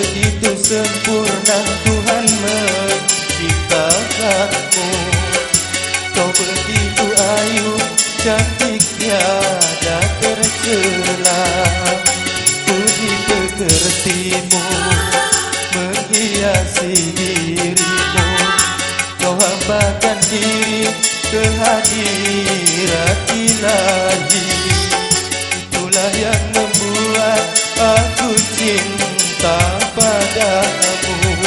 begitu sempurna Tuhan menciptakanmu. Kau begitu ayu, cantik tiada tercela. Puji pekertimu menghiasi dirimu. Kau hambakan diri ke hadirat ilahi. Itulah yang membuat aku cinta padamu.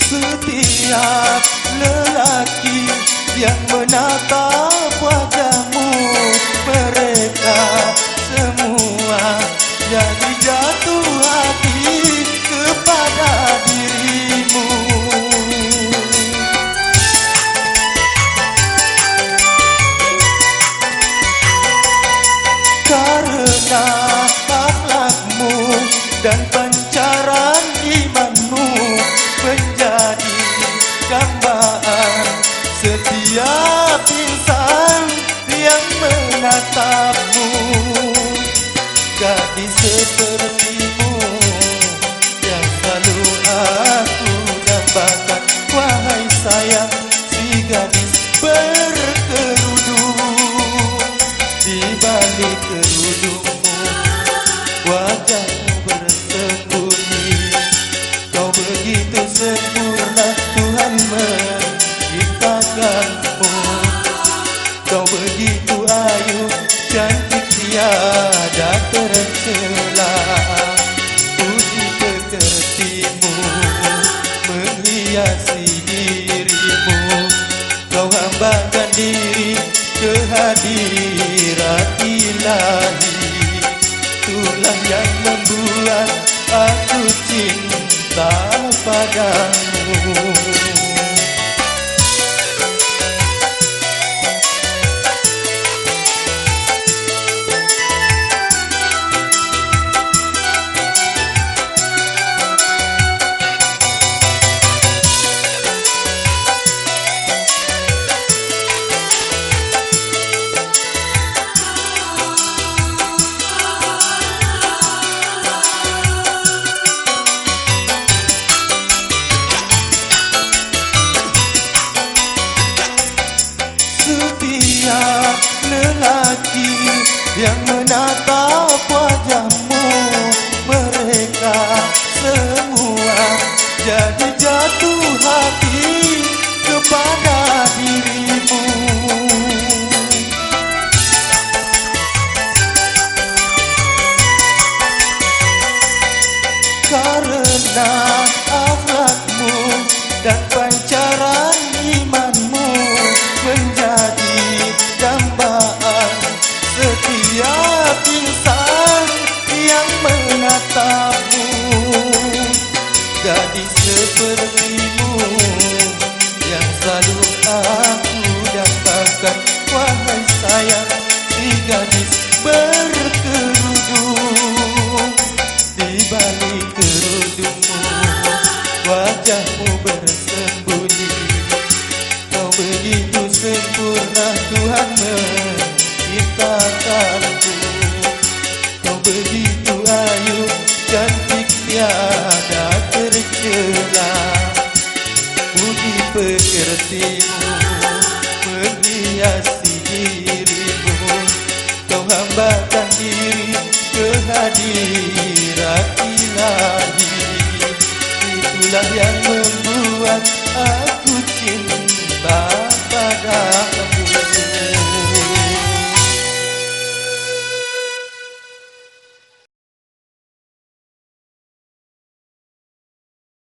Setiap lelaki yang menatap wajahmu, mereka semua jadi jatuh hati kepada dirimu. Karena akhlakmu dan pancaran imanmu menjadi dambaan setiap insan yang menatapmu. Gadis sepertimu yang selalu aku dambakan. Wahai sayang, si gadis berkerudung, di balik kerudungmu wajahmu bersembunyi. Kau begitu sempurna Tuhan menciptakanmu. Kau begitu ayu, cantik tiada tercela. Puji pekertimu menghiasi dirimu. Kau hambakan diri ke hadirat ilahi. Itulah yang membuat aku cinta padamu. Setiap lelaki yang menatap wajahmu, mereka semua jadi jatuh hati kepada dirimu. Karena akhlakmu dan pancaran imanmu menjadi dambaan setiap insan yang menatapmu. Gadis sepertimu yang selalu aku dambakan. Wahai sayang, si gadis berkerudung, di balik kerudungmu wajahmu bersembunyi. Kau begitu sempurna Tuhan menciptakanku. Kau begitu ayu, cantik tiada tercela. Puji pekerti